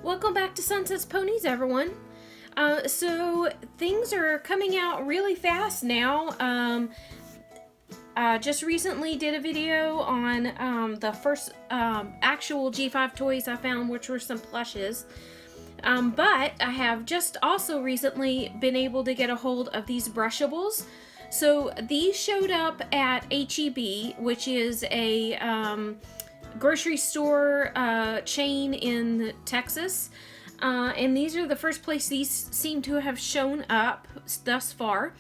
Welcome back to Sunsets Ponies, everyone. So things are coming out really fast now. Just recently did a video on the first actual G5 toys I found, which were some plushes. But I have just also recently been able to get a hold of these Brushables. So these showed up at H-E-B, which is a grocery store chain in Texas. And these are the first place these seem to have shown up thus far.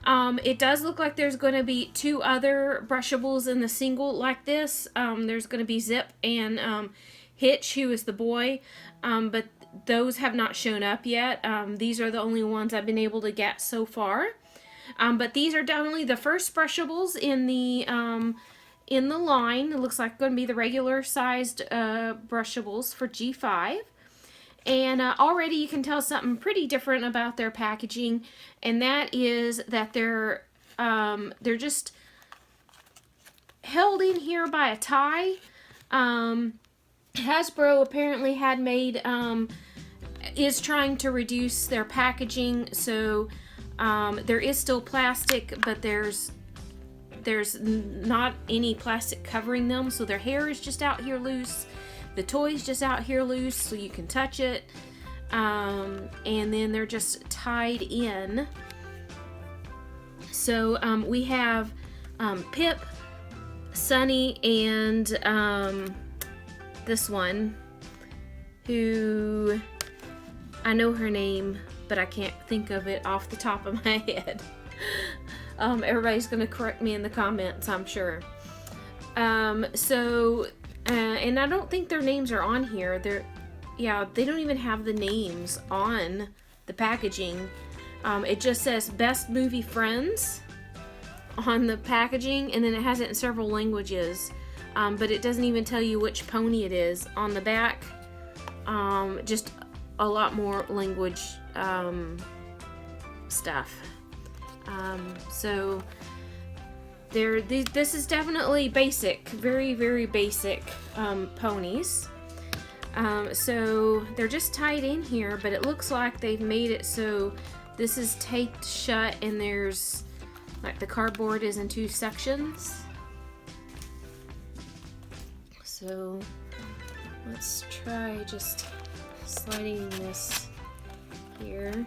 It does look like there's going to be two other Brushables in the single like this. There's going to be Zip and Hitch, who is the boy, but those have not shown up yet. These are the only ones I've been able to get so far. But these are definitely the first Brushables in the line. It looks like going to be the regular sized Brushables for G5. And already you can tell something pretty different about their packaging, and that is that they're just held in here by a tie. Hasbro apparently had made is trying to reduce their packaging, so there is still plastic, but there's not any plastic covering them, so their hair is just out here loose. The toy's just out here loose, so you can touch it. And then they're just tied in. So we have Pip, Sunny, and this one, who I know her name, but I can't think of it off the top of my head. Everybody's going to correct me in the comments, I'm sure. And I don't think their names are on here. They don't even have the names on the packaging. It just says Best Movie Friends on the packaging, and then it has it in several languages. But it doesn't even tell you which pony it is. On the back, just a lot more language stuff. So this is definitely basic, very, very basic ponies. So they're just tied in here, but it looks like they've made it so this is taped shut, and there's like the cardboard is in two sections. So let's try just sliding this here.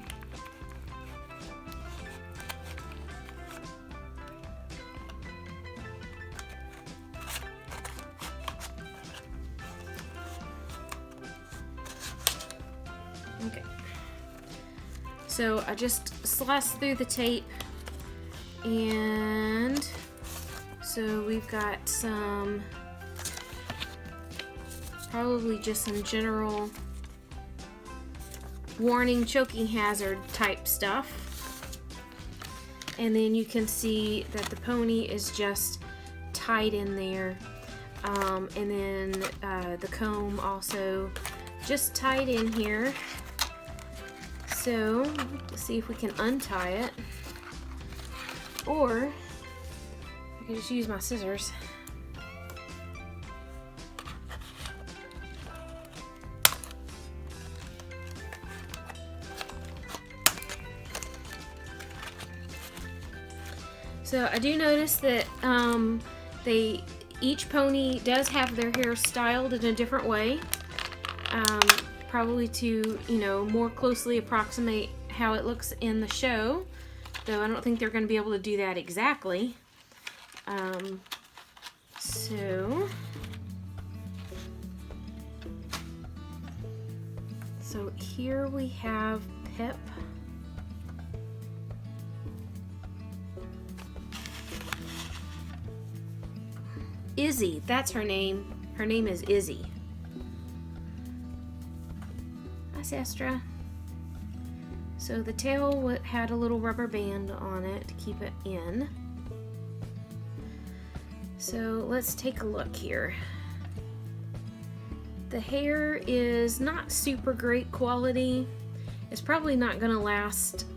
Okay, so I just sliced through the tape, and so we've got some, probably just some general warning, choking hazard type stuff. And then you can see that the pony is just tied in there, and then the comb also just tied in here. So let's see if we can untie it, or I can just use my scissors. So I do notice that each pony does have their hair styled in a different way. Probably to, more closely approximate how it looks in the show, though I don't think they're going to be able to do that exactly. So here we have Pip. Izzy, that's her name. Her name is Izzy. Sestra. So the tail had a little rubber band on it to keep it in. So let's take a look here. The hair is not super great quality. It's probably not going to last,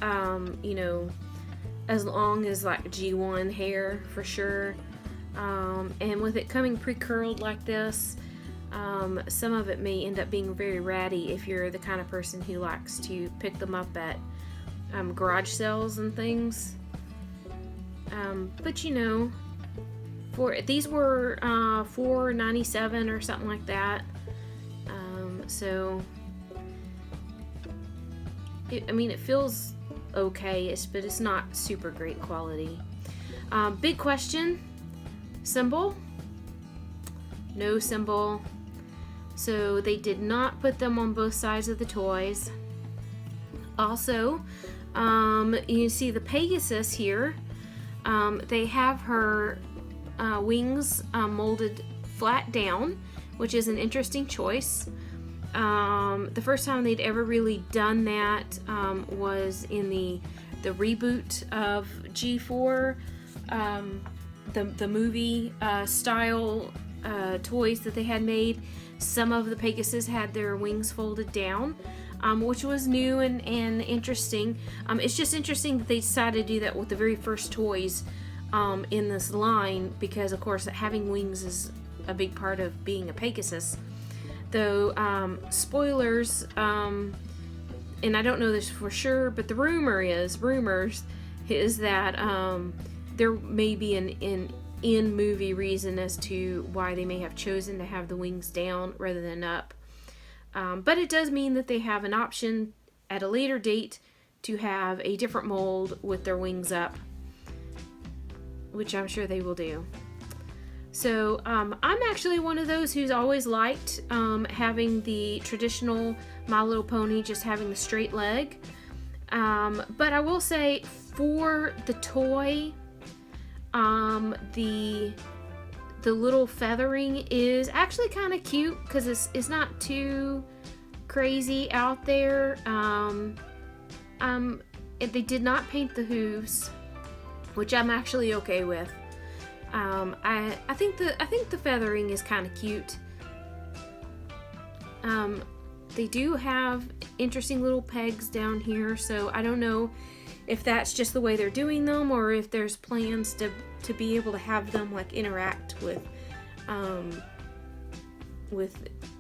as long as like G1 hair for sure. And with it coming pre-curled like this, Some of it may end up being very ratty if you're the kind of person who likes to pick them up at garage sales and things. But you know, these were $4.97 or something like that. So it feels okay, but it's not super great quality. Big question: symbol? No symbol. So they did not put them on both sides of the toys. Also, you see the Pegasus here. They have her wings molded flat down, which is an interesting choice. The first time they'd ever really done that was in the reboot of G4, the movie style toys that they had made. Some of the Pegasus had their wings folded down, which was new and interesting. It's just interesting that they decided to do that with the very first toys in this line, because of course having wings is a big part of being a Pegasus. Though, spoilers, and I don't know this for sure, but the rumors is that there may be an in-movie reason as to why they may have chosen to have the wings down rather than up. But it does mean that they have an option at a later date to have a different mold with their wings up, which I'm sure they will do. So I'm actually one of those who's always liked having the traditional My Little Pony just having the straight leg. But I will say, for the toy, the little feathering is actually kind of cute because it's not too crazy out there. They did not paint the hooves, which I'm actually okay with. I think the feathering is kind of cute. They do have interesting little pegs down here, so I don't know if that's just the way they're doing them, or if there's plans to be able to have them like interact with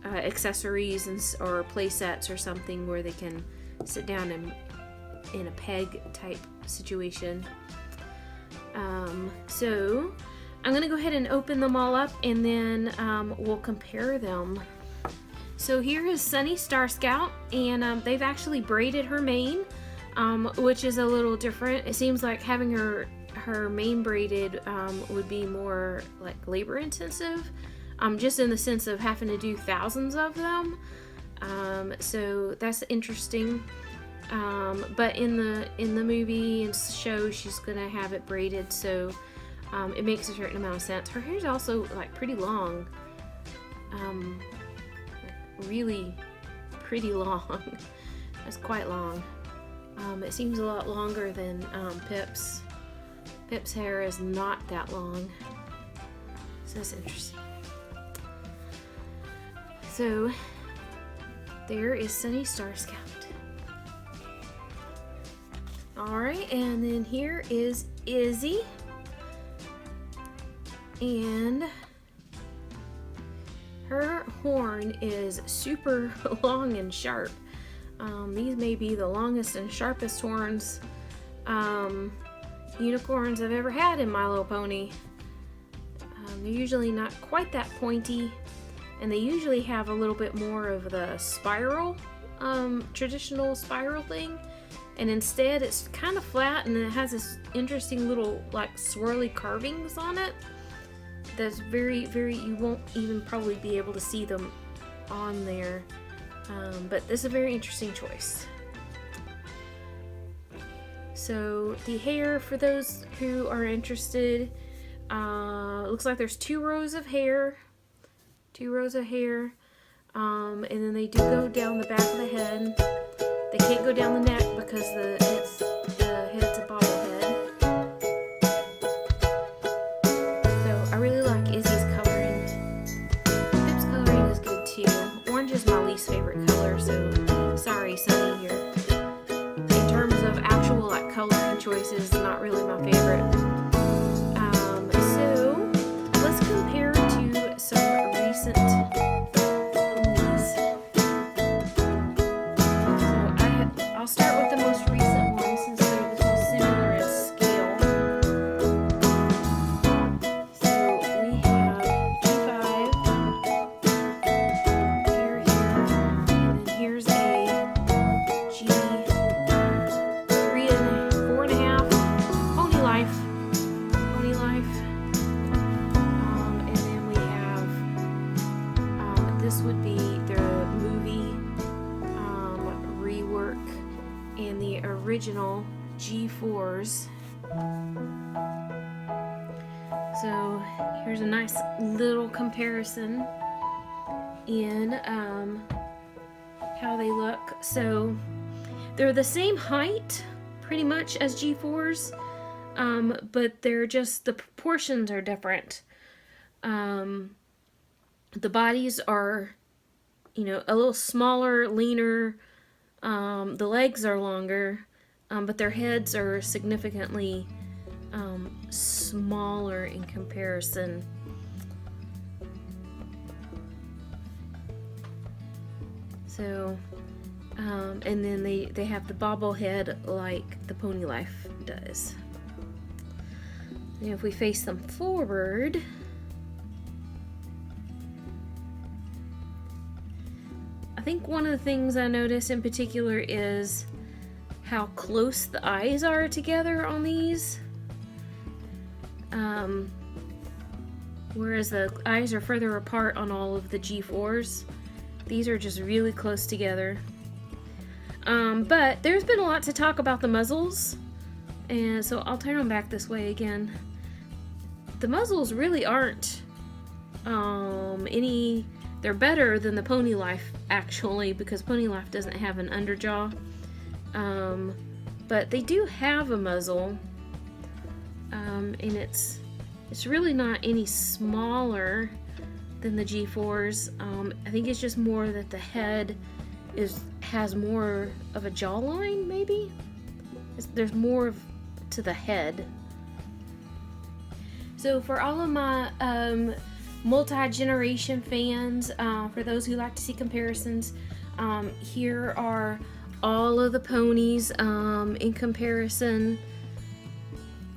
accessories or play sets or something where they can sit down in a peg type situation. So I'm gonna go ahead and open them all up, and then we'll compare them. So here is Sunny Star Scout, and they've actually braided her mane, which is a little different. It seems like having her mane braided would be more like labor intensive, just in the sense of having to do thousands of them. So that's interesting. But in the movie and show, she's gonna have it braided, so it makes a certain amount of sense. Her hair's also like pretty long, really pretty long. It's quite long. It seems a lot longer than Pip's. Pip's hair is not that long, so that's interesting. So there is Sunny Star Scout. Alright, and then here is Izzy, and her horn is super long and sharp. These may be the longest and sharpest horns unicorns I've ever had in My Little Pony. They're usually not quite that pointy, and they usually have a little bit more of the spiral, traditional spiral thing. And instead it's kind of flat, and it has this interesting little like swirly carvings on it. That's very, you won't even probably be able to see them on there. But this is a very interesting choice. So the hair, for those who are interested, looks like there's 2 rows of hair. 2 rows of hair. And then they do go down the back of the head. They can't go down the neck because the head's a bobblehead. So I really like Izzy's coloring. Pip's coloring is good too. Orange is my least favorite color, so sorry, Sunny, here. In terms of actual like coloring choices, not really my favorite. So let's compare to some recent original G4s. So here's a nice little comparison in how they look. So they're the same height pretty much as G4s, but they're just, the proportions are different. The bodies are, you know, a little smaller, leaner. The legs are longer, but their heads are significantly smaller in comparison. So, and then they have the bobblehead like the Pony Life does. And if we face them forward, I think one of the things I notice in particular is how close the eyes are together on these. Whereas the eyes are further apart on all of the G4s. These are just really close together. But there's been a lot to talk about the muzzles, and so I'll turn them back this way again. The muzzles really aren't they're better than the Pony Life, actually, because Pony Life doesn't have an underjaw. But they do have a muzzle, and it's really not any smaller than the G4s. I think it's just more that the head has more of a jawline, maybe? There's more to the head. So for all of my multi-generation fans, for those who like to see comparisons, here are all of the ponies in comparison.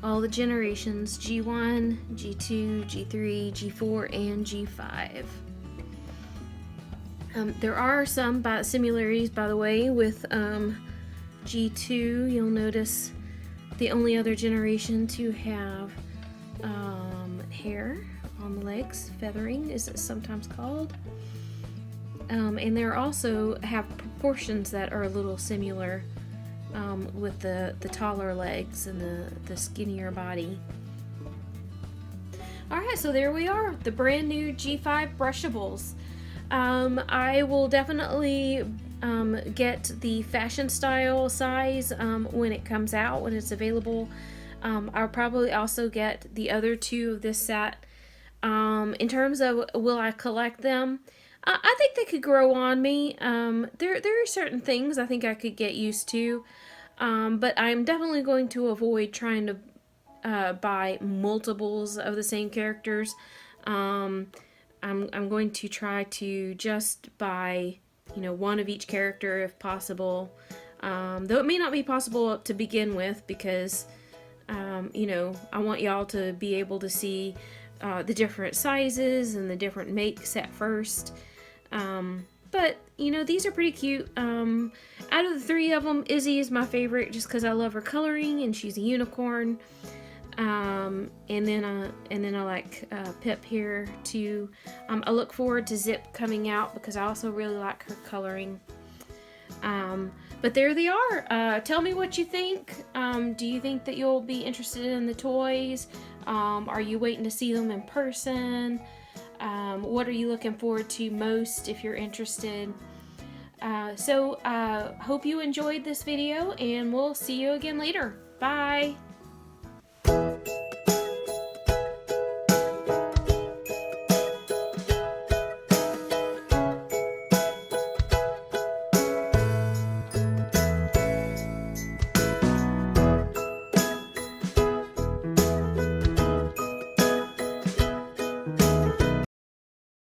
All the generations, G1, G2, G3, G4, and G5. There are some similarities, by the way, with G2. You'll notice the only other generation to have hair on the legs, feathering is sometimes called. And they also have proportions that are a little similar, with the taller legs and the skinnier body. Alright, so there we are, the brand new G5 Brushables. I will definitely get the fashion style size when it comes out, when it's available. I'll probably also get the other two of this set. In terms of will I collect them, I think they could grow on me. There are certain things I think I could get used to, but I'm definitely going to avoid trying to buy multiples of the same characters. I'm going to try to just buy, you know, one of each character if possible. Though it may not be possible to begin with, because you know, I want y'all to be able to see the different sizes and the different makes at first. But, you know, these are pretty cute. Out of the three of them, Izzy is my favorite just because I love her coloring and she's a unicorn. And then I like Pip here too. I look forward to Zip coming out because I also really like her coloring. But there they are. Tell me what you think. Do you think that you'll be interested in the toys? Are you waiting to see them in person? What are you looking forward to most if you're interested? So hope you enjoyed this video, and we'll see you again later. Bye!